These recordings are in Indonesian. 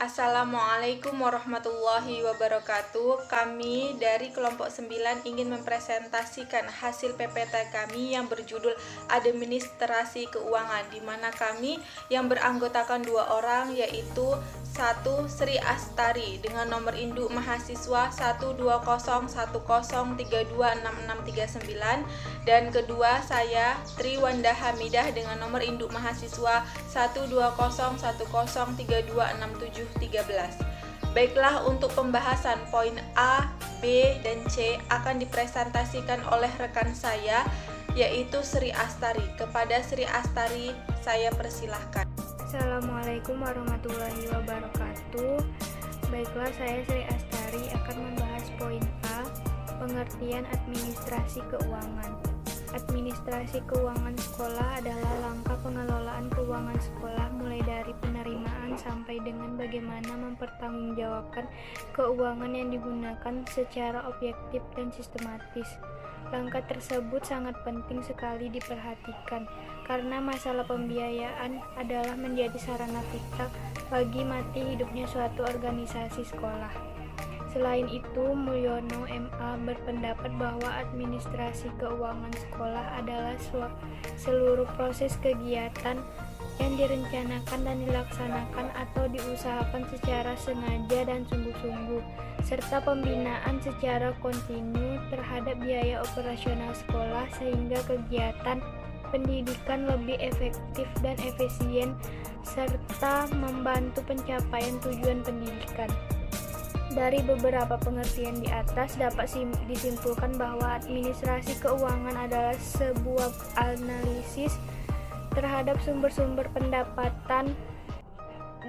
Assalamualaikum warahmatullahi wabarakatuh. Kami dari kelompok 9 ingin mempresentasikan hasil PPT kami yang berjudul Administrasi Keuangan, di mana kami yang beranggotakan 2 orang, yaitu 1. Sri Astari dengan nomor induk mahasiswa 12010326639, dan kedua saya Triwanda Hamidah dengan nomor induk mahasiswa 12010326713. Baiklah, untuk pembahasan poin A, B, dan C akan dipresentasikan oleh rekan saya, yaitu Sri Astari. Kepada Sri Astari saya persilahkan. Assalamualaikum warahmatullahi wabarakatuh. Baiklah, saya Sri Astari akan membahas poin A, pengertian administrasi keuangan. Administrasi keuangan sekolah adalah langkah pengelolaan keuangan sekolah mulai dari penerimaan sampai dengan bagaimana mempertanggungjawabkan keuangan yang digunakan secara objektif dan sistematis. Langkah tersebut sangat penting sekali diperhatikan karena masalah pembiayaan adalah menjadi sarana vital bagi mati hidupnya suatu organisasi sekolah. Selain itu, Mulyono MA berpendapat bahwa administrasi keuangan sekolah adalah seluruh proses kegiatan yang direncanakan dan dilaksanakan atau diusahakan secara sengaja dan sungguh-sungguh, serta pembinaan secara kontinu terhadap biaya operasional sekolah sehingga kegiatan pendidikan lebih efektif dan efisien serta membantu pencapaian tujuan pendidikan. Dari beberapa pengertian di atas dapat disimpulkan bahwa administrasi keuangan adalah sebuah analisis terhadap sumber-sumber pendapatan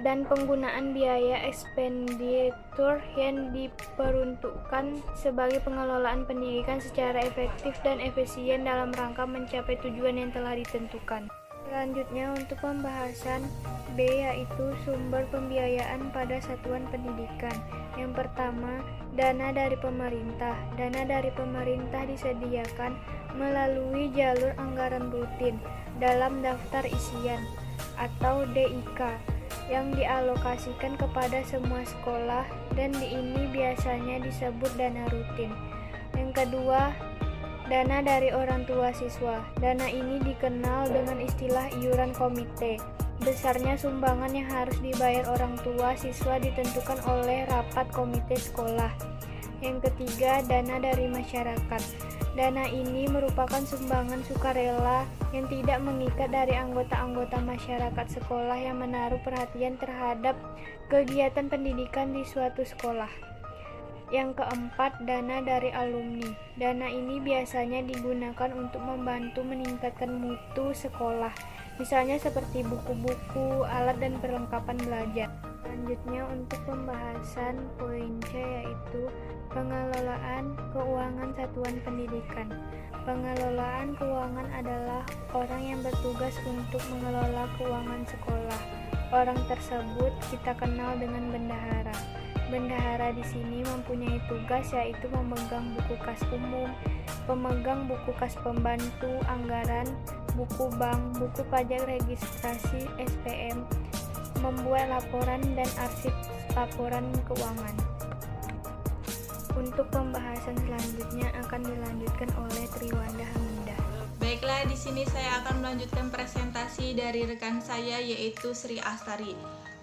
dan penggunaan biaya ekspenditur yang diperuntukkan sebagai pengelolaan pendidikan secara efektif dan efisien dalam rangka mencapai tujuan yang telah ditentukan. Selanjutnya, untuk pembahasan B, yaitu sumber pembiayaan pada satuan pendidikan. Yang pertama, dana dari pemerintah. Dana dari pemerintah disediakan melalui jalur anggaran rutin dalam daftar isian atau DIK yang dialokasikan kepada semua sekolah, dan ini biasanya disebut dana rutin. Yang kedua, dana dari orang tua siswa. Dana ini dikenal dengan istilah iuran komite. Besarnya sumbangan yang harus dibayar orang tua siswa ditentukan oleh rapat komite sekolah. Yang ketiga, dana dari masyarakat. Dana ini merupakan sumbangan sukarela yang tidak mengikat dari anggota-anggota masyarakat sekolah yang menaruh perhatian terhadap kegiatan pendidikan di suatu sekolah. Yang keempat, dana dari alumni. Dana ini biasanya digunakan untuk membantu meningkatkan mutu sekolah, misalnya seperti buku-buku, alat, dan perlengkapan belajar. Selanjutnya, untuk pembahasan poin C, yaitu pengelolaan keuangan satuan pendidikan. Pengelolaan keuangan adalah orang yang bertugas untuk mengelola keuangan sekolah. Orang tersebut kita kenal dengan bendahara. Bendahara di sini mempunyai tugas yaitu memegang buku kas umum, pemegang buku kas pembantu, anggaran, buku bank, buku pajak registrasi SPM, membuat laporan dan arsip laporan keuangan. Untuk pembahasan selanjutnya akan dilanjutkan oleh Triwanda Hamidah. Baiklah, di sini saya akan melanjutkan presentasi dari rekan saya, yaitu Sri Astari.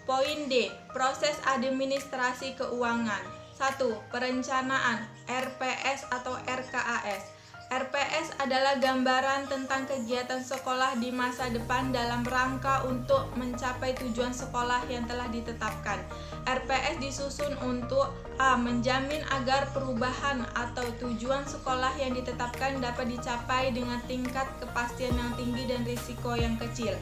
Poin D, proses administrasi keuangan. 1. Perencanaan, RPS atau RKAS. RPS adalah gambaran tentang kegiatan sekolah di masa depan dalam rangka untuk mencapai tujuan sekolah yang telah ditetapkan. RPS disusun untuk A. Menjamin agar perubahan atau tujuan sekolah yang ditetapkan dapat dicapai dengan tingkat kepastian yang tinggi dan risiko yang kecil.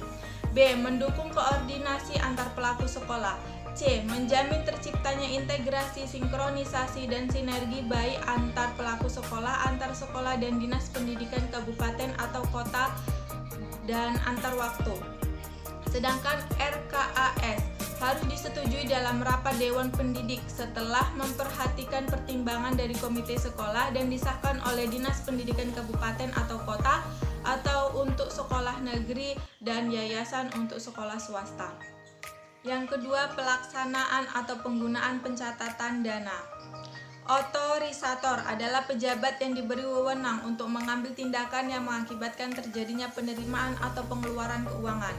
B. Mendukung koordinasi antar pelaku sekolah. C. Menjamin terciptanya integrasi, sinkronisasi, dan sinergi baik antar pelaku sekolah, antar sekolah dan dinas pendidikan kabupaten atau kota, dan antar waktu. Sedangkan RKAS harus disetujui dalam rapat Dewan Pendidik setelah memperhatikan pertimbangan dari komite sekolah dan disahkan oleh dinas pendidikan kabupaten atau kota, atau untuk sekolah negeri dan yayasan untuk sekolah swasta. Yang kedua, pelaksanaan atau penggunaan pencatatan dana. Otorisator adalah pejabat yang diberi wewenang untuk mengambil tindakan yang mengakibatkan terjadinya penerimaan atau pengeluaran keuangan.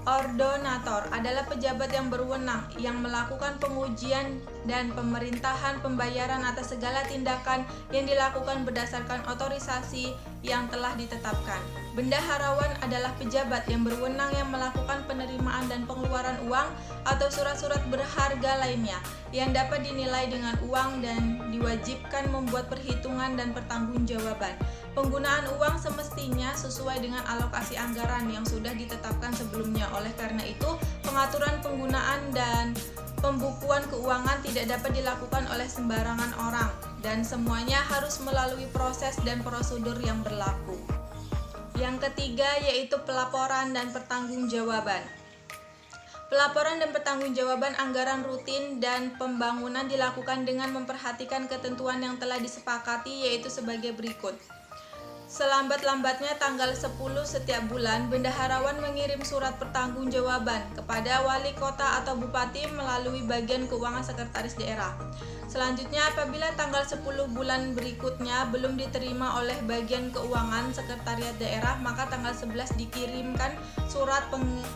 Ordonator adalah pejabat yang berwenang yang melakukan pengujian dan pemerintahan pembayaran atas segala tindakan yang dilakukan berdasarkan otorisasi yang telah ditetapkan. Bendaharawan adalah pejabat yang berwenang yang melakukan penerimaan dan pengeluaran uang atau surat-surat berharga lainnya yang dapat dinilai dengan uang dan diwajibkan membuat perhitungan dan pertanggungjawaban. Penggunaan uang semestinya sesuai dengan alokasi anggaran yang sudah ditetapkan sebelumnya. Oleh karena itu, pengaturan penggunaan dan pembukuan keuangan tidak dapat dilakukan oleh sembarangan orang dan semuanya harus melalui proses dan prosedur yang berlaku. Yang ketiga yaitu pelaporan dan pertanggungjawaban. Pelaporan dan pertanggungjawaban anggaran rutin dan pembangunan dilakukan dengan memperhatikan ketentuan yang telah disepakati, yaitu sebagai berikut. Selambat-lambatnya tanggal 10 setiap bulan, bendaharawan mengirim surat pertanggungjawaban kepada wali kota atau bupati melalui bagian keuangan sekretaris daerah. Selanjutnya, apabila tanggal 10 bulan berikutnya belum diterima oleh bagian keuangan sekretariat daerah, maka tanggal 11 dikirimkan surat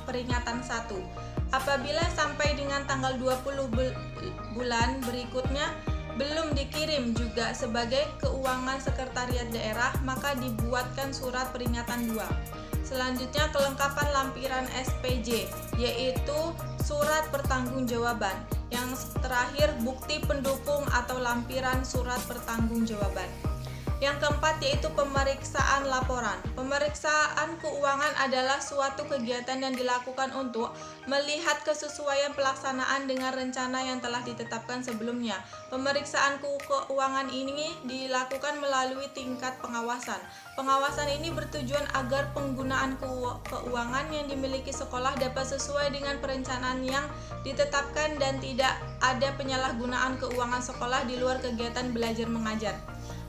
peringatan 1. Apabila sampai dengan tanggal 20 bulan berikutnya belum dikirim juga sebagai keuangan sekretariat daerah, maka dibuatkan surat peringatan 2. Selanjutnya, kelengkapan lampiran SPJ, yaitu surat pertanggungjawaban. Yang terakhir, bukti pendukung atau lampiran surat pertanggungjawaban. Yang keempat yaitu pemeriksaan laporan. Pemeriksaan keuangan adalah suatu kegiatan yang dilakukan untuk melihat kesesuaian pelaksanaan dengan rencana yang telah ditetapkan sebelumnya. Pemeriksaan keuangan ini dilakukan melalui tingkat pengawasan. Pengawasan ini bertujuan agar penggunaan keuangan yang dimiliki sekolah dapat sesuai dengan perencanaan yang ditetapkan dan tidak ada penyalahgunaan keuangan sekolah di luar kegiatan belajar mengajar.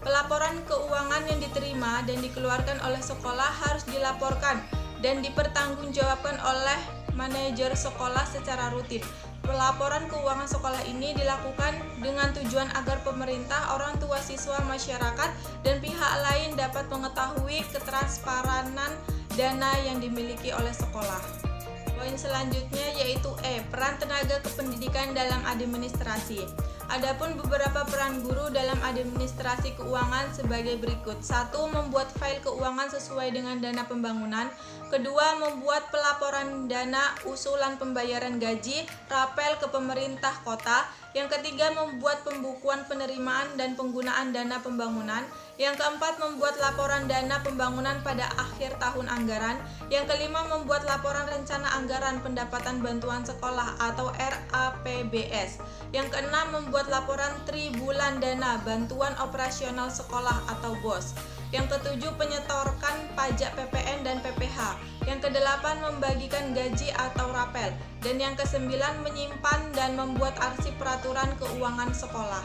Pelaporan keuangan yang diterima dan dikeluarkan oleh sekolah harus dilaporkan dan dipertanggungjawabkan oleh manajer sekolah secara rutin. Pelaporan keuangan sekolah ini dilakukan dengan tujuan agar pemerintah, orang tua siswa, masyarakat, dan pihak lain dapat mengetahui keterasparanan dana yang dimiliki oleh sekolah. Poin selanjutnya yaitu peran tenaga kependidikan dalam administrasi. Adapun beberapa peran guru dalam administrasi keuangan sebagai berikut. 1. Membuat file keuangan sesuai dengan dana pembangunan. 2. Membuat pelaporan dana usulan pembayaran gaji, rapel ke pemerintah kota. Yang ketiga, membuat pembukuan penerimaan dan penggunaan dana pembangunan. Yang keempat, membuat laporan dana pembangunan pada akhir tahun anggaran. Yang kelima, membuat laporan rencana anggaran pendapatan bantuan sekolah atau RAPBS. Yang keenam, membuat laporan tribulan dana bantuan operasional sekolah atau BOS. Yang ketujuh, penyetorkan pajak PPN dan PPH. Yang kedelapan, membagikan gaji atau rapel. Dan yang kesembilan, menyimpan dan membuat arsip peraturan keuangan sekolah.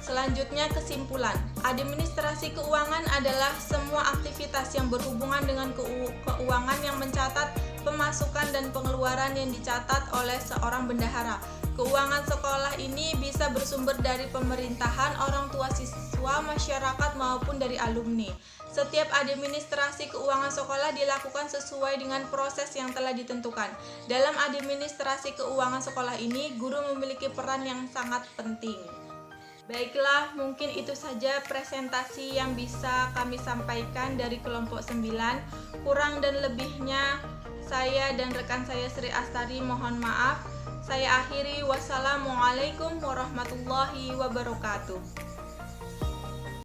Selanjutnya, kesimpulan. Administrasi keuangan adalah semua aktivitas yang berhubungan dengan keuangan yang mencatat pemasukan dan pengeluaran yang dicatat oleh seorang bendahara. Keuangan sekolah ini bisa bersumber dari pemerintahan, orang tua siswa, masyarakat maupun dari alumni. Setiap administrasi keuangan sekolah dilakukan sesuai dengan proses yang telah ditentukan. Dalam administrasi keuangan sekolah ini, guru memiliki peran yang sangat penting. Baiklah, mungkin itu saja presentasi yang bisa kami sampaikan dari kelompok 9. Kurang dan lebihnya saya dan rekan saya Sri Astari mohon maaf. Saya akhiri, wassalamualaikum warahmatullahi wabarakatuh.